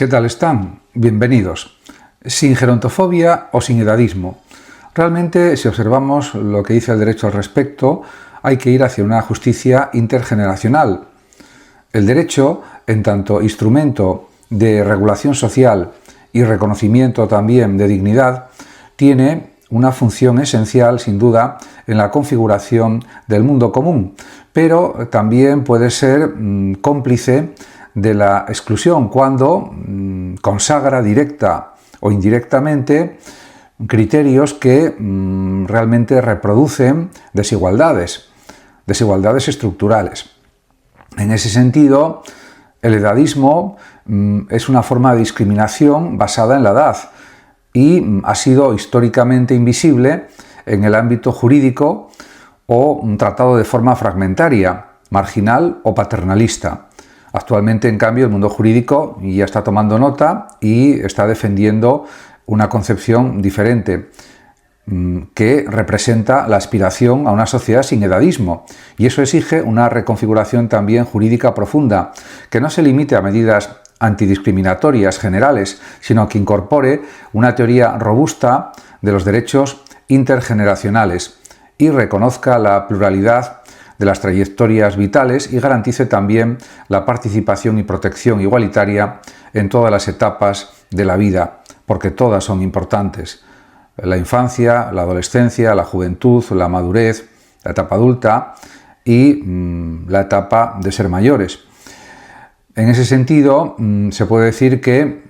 ¿Qué tal están? Bienvenidos. Sin gerontofobia o sin edadismo. Realmente, si observamos lo que dice el derecho al respecto, hay que ir hacia una justicia intergeneracional. El derecho, en tanto instrumento de regulación social y reconocimiento también de dignidad, tiene una función esencial, sin duda, en la configuración del mundo común, pero también puede ser cómplice de la exclusión cuando consagra directa o indirectamente criterios que realmente reproducen desigualdades estructurales. En ese sentido, el edadismo es una forma de discriminación basada en la edad y ha sido históricamente invisible en el ámbito jurídico o tratado de forma fragmentaria, marginal o paternalista. Actualmente, en cambio, el mundo jurídico ya está tomando nota y está defendiendo una concepción diferente que representa la aspiración a una sociedad sin edadismo, y eso exige una reconfiguración también jurídica profunda, que no se limite a medidas antidiscriminatorias generales, sino que incorpore una teoría robusta de los derechos intergeneracionales y reconozca la pluralidad de las trayectorias vitales y garantice también la participación y protección igualitaria en todas las etapas de la vida, porque todas son importantes. La infancia, la adolescencia, la juventud, la madurez, la etapa adulta y la etapa de ser mayores. En ese sentido, se puede decir que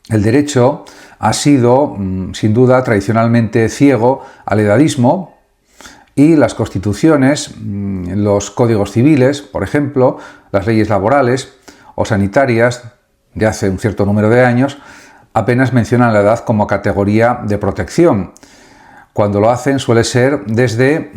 el derecho ha sido, sin duda, tradicionalmente ciego al edadismo, y las constituciones, los códigos civiles, por ejemplo, las leyes laborales o sanitarias de hace un cierto número de años, apenas mencionan la edad como categoría de protección. Cuando lo hacen suele ser desde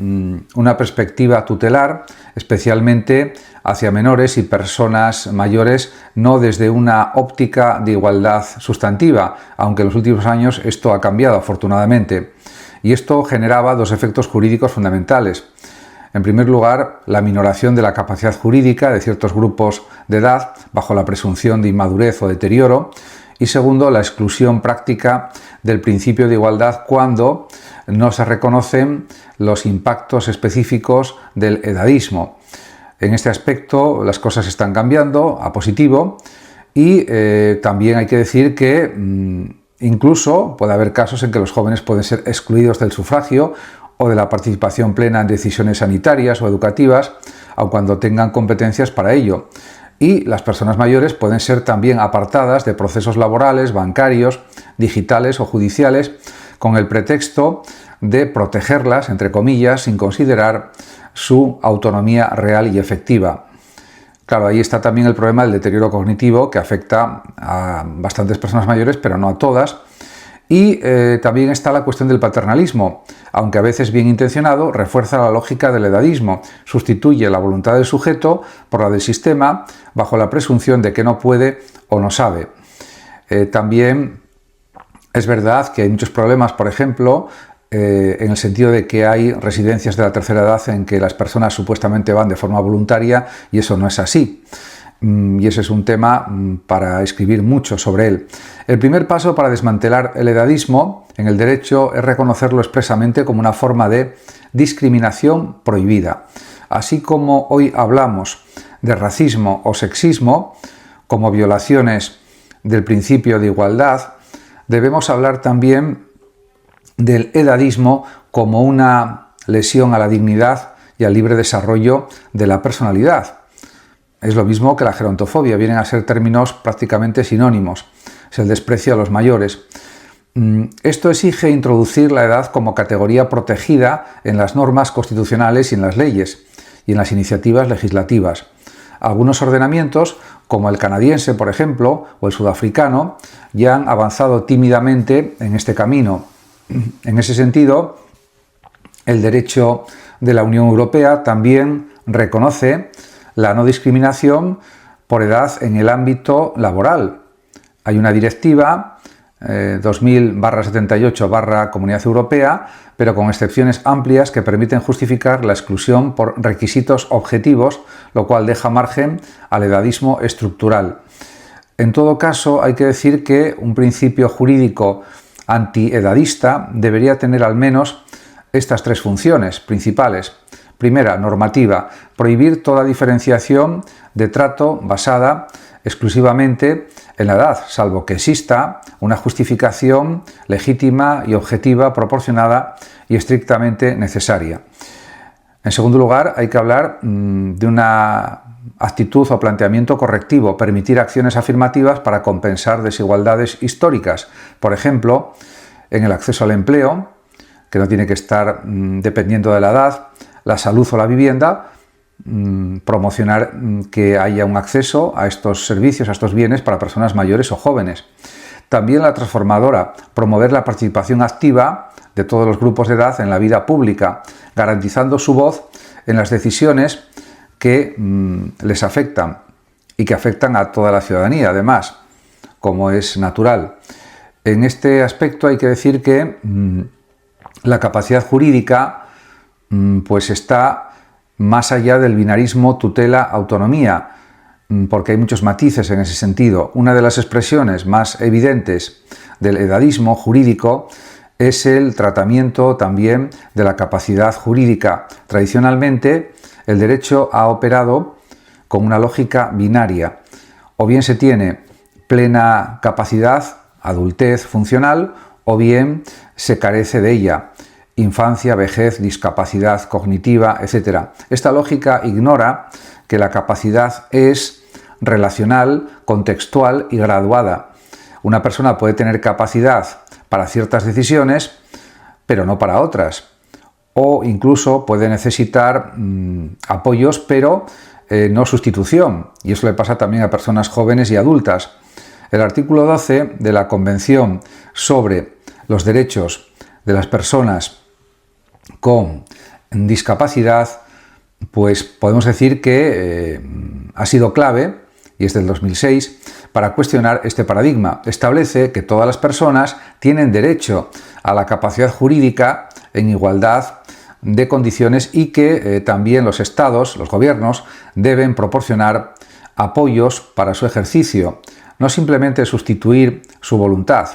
una perspectiva tutelar, especialmente hacia menores y personas mayores, no desde una óptica de igualdad sustantiva, aunque en los últimos años esto ha cambiado afortunadamente. Y esto generaba dos efectos jurídicos fundamentales. En primer lugar, la minoración de la capacidad jurídica de ciertos grupos de edad bajo la presunción de inmadurez o deterioro, y segundo, la exclusión práctica del principio de igualdad cuando no se reconocen los impactos específicos del edadismo. En este aspecto las cosas están cambiando a positivo y también hay que decir que incluso puede haber casos en que los jóvenes pueden ser excluidos del sufragio o de la participación plena en decisiones sanitarias o educativas, aun cuando tengan competencias para ello. Y las personas mayores pueden ser también apartadas de procesos laborales, bancarios, digitales o judiciales, con el pretexto de protegerlas, entre comillas, sin considerar su autonomía real y efectiva. Claro, ahí está también el problema del deterioro cognitivo, que afecta a bastantes personas mayores, pero no a todas. Y también está la cuestión del paternalismo, aunque a veces bien intencionado, refuerza la lógica del edadismo, sustituye la voluntad del sujeto por la del sistema, bajo la presunción de que no puede o no sabe. También es verdad que hay muchos problemas, por ejemplo, en el sentido de que hay residencias de la tercera edad en que las personas supuestamente van de forma voluntaria y eso no es así. Y ese es un tema para escribir mucho sobre él. El primer paso para desmantelar el edadismo en el derecho es reconocerlo expresamente como una forma de discriminación prohibida. Así como hoy hablamos de racismo o sexismo como violaciones del principio de igualdad, debemos hablar también del edadismo como una lesión a la dignidad y al libre desarrollo de la personalidad. Es lo mismo que la gerontofobia, vienen a ser términos prácticamente sinónimos. Es el desprecio a los mayores. Esto exige introducir la edad como categoría protegida en las normas constitucionales y en las leyes y en las iniciativas legislativas. Algunos ordenamientos, como el canadiense, por ejemplo, o el sudafricano, ya han avanzado tímidamente en este camino. En ese sentido, el derecho de la Unión Europea también reconoce la no discriminación por edad en el ámbito laboral. Hay una directiva 2000/78/Comunidad Europea, pero con excepciones amplias que permiten justificar la exclusión por requisitos objetivos, lo cual deja margen al edadismo estructural. En todo caso, hay que decir que un principio jurídico antiedadista debería tener al menos estas tres funciones principales. Primera, normativa, prohibir toda diferenciación de trato basada exclusivamente en la edad, salvo que exista una justificación legítima y objetiva, proporcionada y estrictamente necesaria. En segundo lugar, hay que hablar de una actitud o planteamiento correctivo, permitir acciones afirmativas para compensar desigualdades históricas. Por ejemplo, en el acceso al empleo, que no tiene que estar dependiendo de la edad, la salud o la vivienda, promocionar que haya un acceso a estos servicios, a estos bienes para personas mayores o jóvenes. También la transformadora, promover la participación activa de todos los grupos de edad en la vida pública, garantizando su voz en las decisiones que les afectan y que afectan a toda la ciudadanía, además, como es natural. En este aspecto hay que decir que la capacidad jurídica pues está más allá del binarismo tutela-autonomía, porque hay muchos matices en ese sentido. Una de las expresiones más evidentes del edadismo jurídico es el tratamiento también de la capacidad jurídica. Tradicionalmente, el derecho ha operado con una lógica binaria. O bien se tiene plena capacidad, adultez funcional, o bien se carece de ella. Infancia, vejez, discapacidad cognitiva, etc. Esta lógica ignora que la capacidad es relacional, contextual y graduada. Una persona puede tener capacidad para ciertas decisiones, pero no para otras. O incluso puede necesitar apoyos, pero no sustitución. Y eso le pasa también a personas jóvenes y adultas. El artículo 12 de la Convención sobre los derechos de las personas con discapacidad, pues podemos decir que ha sido clave, y es del 2006, para cuestionar este paradigma. Establece que todas las personas tienen derecho a la capacidad jurídica en igualdad de condiciones y que también los estados, los gobiernos, deben proporcionar apoyos para su ejercicio, no simplemente sustituir su voluntad.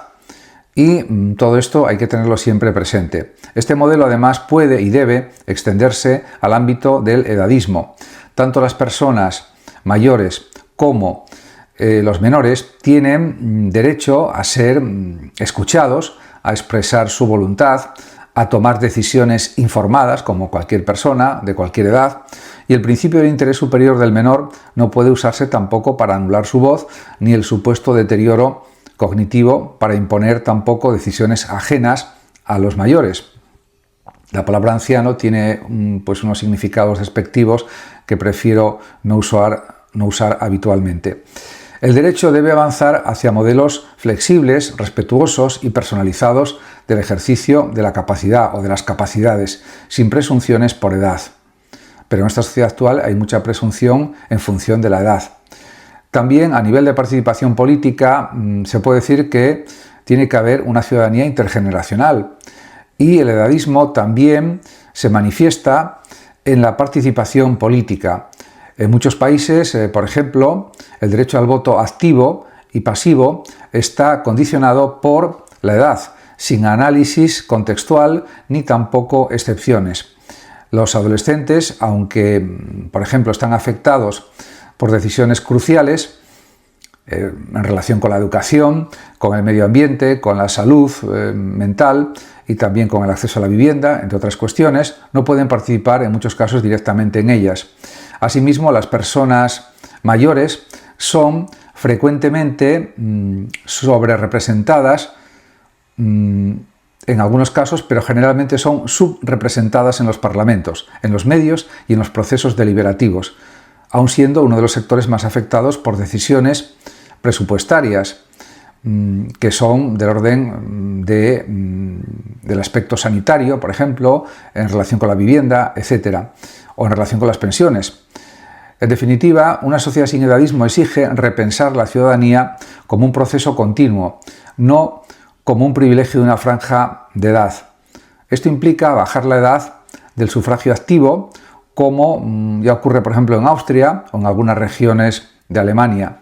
Y todo esto hay que tenerlo siempre presente. Este modelo además puede y debe extenderse al ámbito del edadismo. Tanto las personas mayores como los menores tienen derecho a ser escuchados, a expresar su voluntad, a tomar decisiones informadas como cualquier persona de cualquier edad, y el principio del interés superior del menor no puede usarse tampoco para anular su voz, ni el supuesto deterioro cognitivo para imponer tampoco decisiones ajenas a los mayores. La palabra anciano tiene pues unos significados despectivos que prefiero no usar habitualmente. El derecho debe avanzar hacia modelos flexibles, respetuosos y personalizados del ejercicio de la capacidad o de las capacidades, sin presunciones por edad. Pero en esta sociedad actual hay mucha presunción en función de la edad. También a nivel de participación política se puede decir que tiene que haber una ciudadanía intergeneracional, y el edadismo también se manifiesta en la participación política. En muchos países, por ejemplo, el derecho al voto activo y pasivo está condicionado por la edad, sin análisis contextual ni tampoco excepciones. Los adolescentes, aunque, por ejemplo, están afectados por decisiones cruciales en relación con la educación, con el medio ambiente, con la salud mental y también con el acceso a la vivienda, entre otras cuestiones, no pueden participar en muchos casos directamente en ellas. Asimismo, las personas mayores son frecuentemente sobrerepresentadas en algunos casos, pero generalmente son subrepresentadas en los parlamentos, en los medios y en los procesos deliberativos, aun siendo uno de los sectores más afectados por decisiones presupuestarias que son del orden del aspecto sanitario, por ejemplo, en relación con la vivienda, etcétera, o en relación con las pensiones. En definitiva, una sociedad sin edadismo exige repensar la ciudadanía como un proceso continuo, no como un privilegio de una franja de edad. Esto implica bajar la edad del sufragio activo, como ya ocurre, por ejemplo, en Austria o en algunas regiones de Alemania,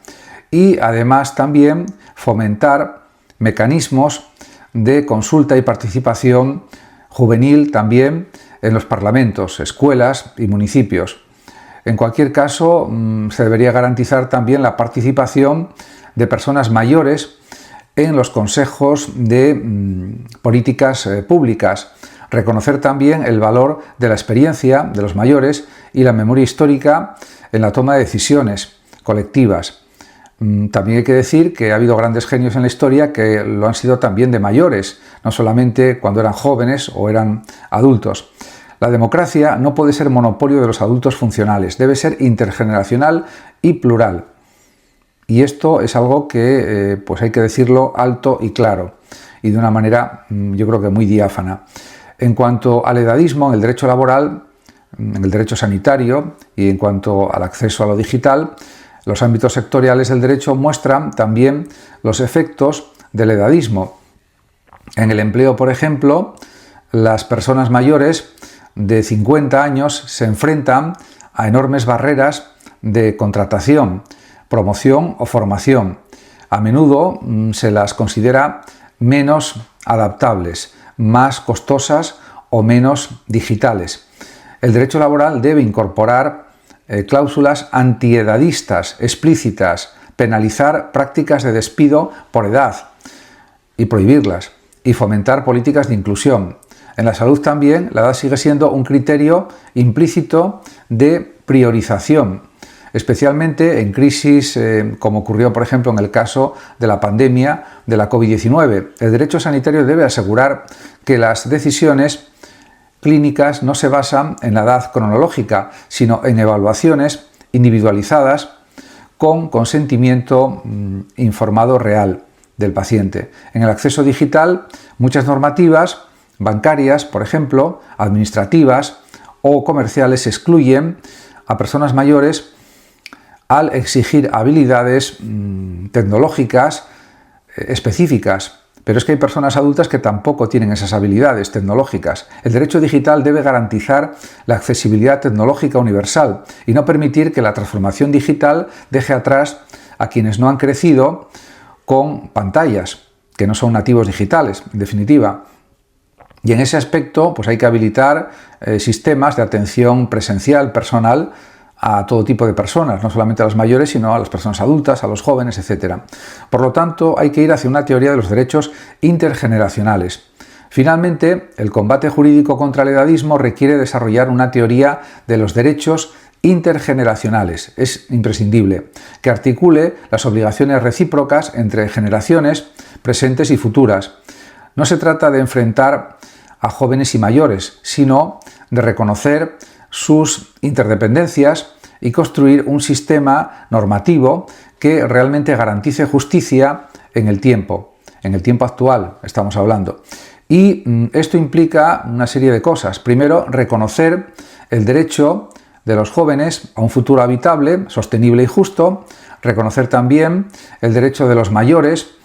y además también fomentar mecanismos de consulta y participación juvenil también en los parlamentos, escuelas y municipios. En cualquier caso, se debería garantizar también la participación de personas mayores en los consejos de políticas públicas. Reconocer también el valor de la experiencia de los mayores y la memoria histórica en la toma de decisiones colectivas. También hay que decir que ha habido grandes genios en la historia que lo han sido también de mayores, no solamente cuando eran jóvenes o eran adultos. La democracia no puede ser monopolio de los adultos funcionales, debe ser intergeneracional y plural. Y esto es algo que pues hay que decirlo alto y claro, y de una manera yo creo que muy diáfana. En cuanto al edadismo, en el derecho laboral, en el derecho sanitario y en cuanto al acceso a lo digital, los ámbitos sectoriales del derecho muestran también los efectos del edadismo. En el empleo, por ejemplo, las personas mayores de 50 años se enfrentan a enormes barreras de contratación, promoción o formación. A menudo se las considera menos adaptables, más costosas o menos digitales. El derecho laboral debe incorporar cláusulas antiedadistas explícitas, penalizar prácticas de despido por edad y prohibirlas, y fomentar políticas de inclusión. En la salud también la edad sigue siendo un criterio implícito de priorización, especialmente en crisis como ocurrió por ejemplo en el caso de la pandemia de la COVID-19. El derecho sanitario debe asegurar que las decisiones clínicas no se basan en la edad cronológica, sino en evaluaciones individualizadas con consentimiento informado real del paciente. En el acceso digital, muchas normativas bancarias, por ejemplo, administrativas o comerciales excluyen a personas mayores al exigir habilidades tecnológicas específicas. Pero es que hay personas adultas que tampoco tienen esas habilidades tecnológicas. El derecho digital debe garantizar la accesibilidad tecnológica universal y no permitir que la transformación digital deje atrás a quienes no han crecido con pantallas, que no son nativos digitales, en definitiva. Y en ese aspecto, pues hay que habilitar sistemas de atención presencial, personal, a todo tipo de personas, no solamente a las mayores, sino a las personas adultas, a los jóvenes, etc. Por lo tanto, hay que ir hacia una teoría de los derechos intergeneracionales. Finalmente, el combate jurídico contra el edadismo requiere desarrollar una teoría de los derechos intergeneracionales. Es imprescindible que articule las obligaciones recíprocas entre generaciones presentes y futuras. No se trata de enfrentar a jóvenes y mayores, sino de reconocer sus interdependencias y construir un sistema normativo que realmente garantice justicia en el tiempo actual estamos hablando. Y esto implica una serie de cosas. Primero, reconocer el derecho de los jóvenes a un futuro habitable, sostenible y justo, reconocer también el derecho de los mayores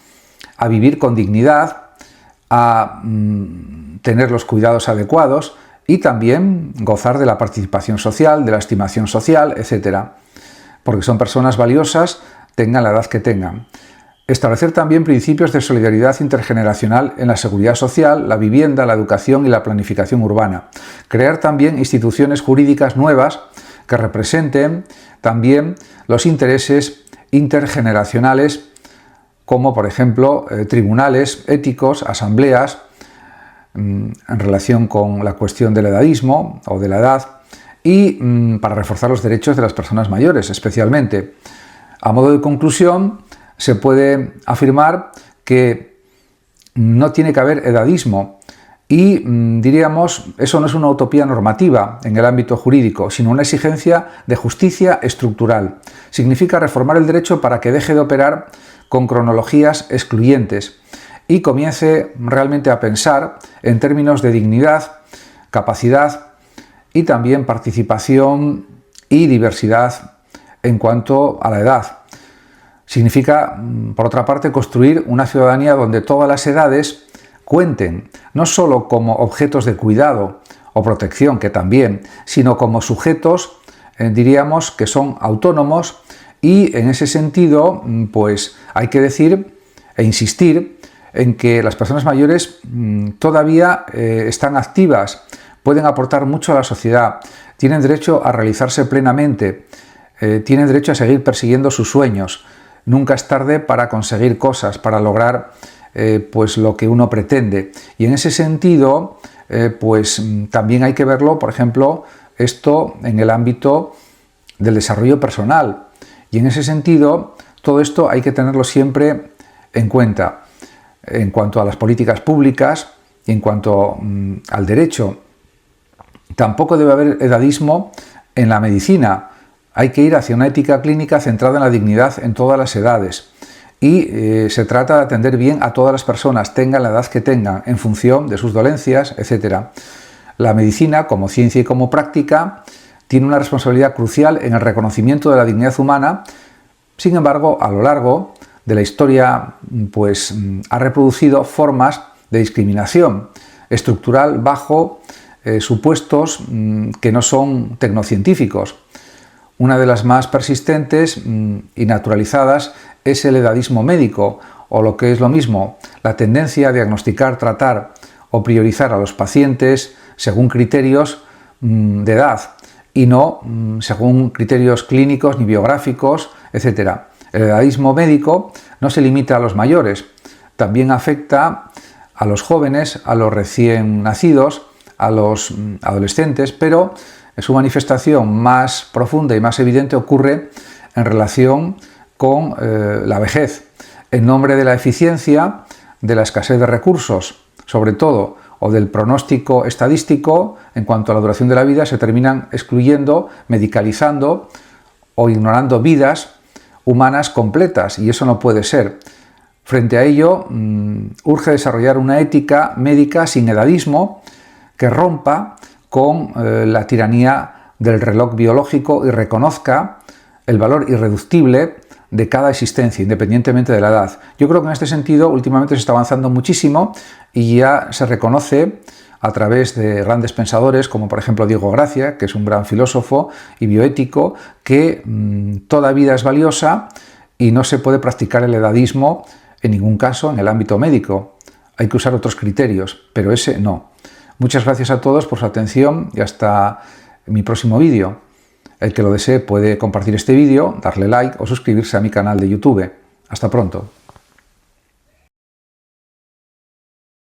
a vivir con dignidad, a tener los cuidados adecuados y también gozar de la participación social, de la estimación social, etc. Porque son personas valiosas, tengan la edad que tengan. Establecer también principios de solidaridad intergeneracional en la seguridad social, la vivienda, la educación y la planificación urbana. Crear también instituciones jurídicas nuevas que representen también los intereses intergeneracionales, como por ejemplo tribunales éticos, asambleas, en relación con la cuestión del edadismo o de la edad y para reforzar los derechos de las personas mayores especialmente. A modo de conclusión, se puede afirmar que no tiene que haber edadismo y diríamos, eso no es una utopía normativa en el ámbito jurídico, sino una exigencia de justicia estructural. Significa reformar el derecho para que deje de operar con cronologías excluyentes y comience realmente a pensar en términos de dignidad, capacidad y también participación y diversidad en cuanto a la edad. Significa, por otra parte, construir una ciudadanía donde todas las edades cuenten, no solo como objetos de cuidado o protección, que también, sino como sujetos, diríamos, que son autónomos Y en ese sentido, pues hay que decir e insistir en que las personas mayores todavía están activas, pueden aportar mucho a la sociedad, tienen derecho a realizarse plenamente, tienen derecho a seguir persiguiendo sus sueños. Nunca es tarde para conseguir cosas, para lograr pues lo que uno pretende. Y en ese sentido, pues también hay que verlo, por ejemplo, esto en el ámbito del desarrollo personal. Y en ese sentido, todo esto hay que tenerlo siempre en cuenta en cuanto a las políticas públicas y en cuanto al derecho. Tampoco debe haber edadismo en la medicina. Hay que ir hacia una ética clínica centrada en la dignidad en todas las edades. Y se trata de atender bien a todas las personas, tengan la edad que tengan, en función de sus dolencias, etc. La medicina, como ciencia y como práctica, tiene una responsabilidad crucial en el reconocimiento de la dignidad humana. Sin embargo, a lo largo de la historia, pues ha reproducido formas de discriminación estructural bajo supuestos que no son tecnocientíficos. Una de las más persistentes y naturalizadas es el edadismo médico, o lo que es lo mismo, la tendencia a diagnosticar, tratar o priorizar a los pacientes según criterios de edad y no según criterios clínicos ni biográficos, etc. El edadismo médico no se limita a los mayores, también afecta a los jóvenes, a los recién nacidos, a los adolescentes, pero su manifestación más profunda y más evidente ocurre en relación con la vejez, en nombre de la eficiencia, de la escasez de recursos, sobre todo, o del pronóstico estadístico. En cuanto a la duración de la vida, se terminan excluyendo, medicalizando o ignorando vidas humanas completas, y eso no puede ser. Frente a ello, urge desarrollar una ética médica sin edadismo que rompa con la tiranía del reloj biológico y reconozca el valor irreductible de cada existencia, independientemente de la edad. Yo creo que en este sentido últimamente se está avanzando muchísimo y ya se reconoce a través de grandes pensadores como por ejemplo Diego Gracia, que es un gran filósofo y bioético, que toda vida es valiosa y no se puede practicar el edadismo en ningún caso en el ámbito médico. Hay que usar otros criterios, pero ese no. Muchas gracias a todos por su atención y hasta mi próximo vídeo. El que lo desee puede compartir este vídeo, darle like o suscribirse a mi canal de YouTube. Hasta pronto.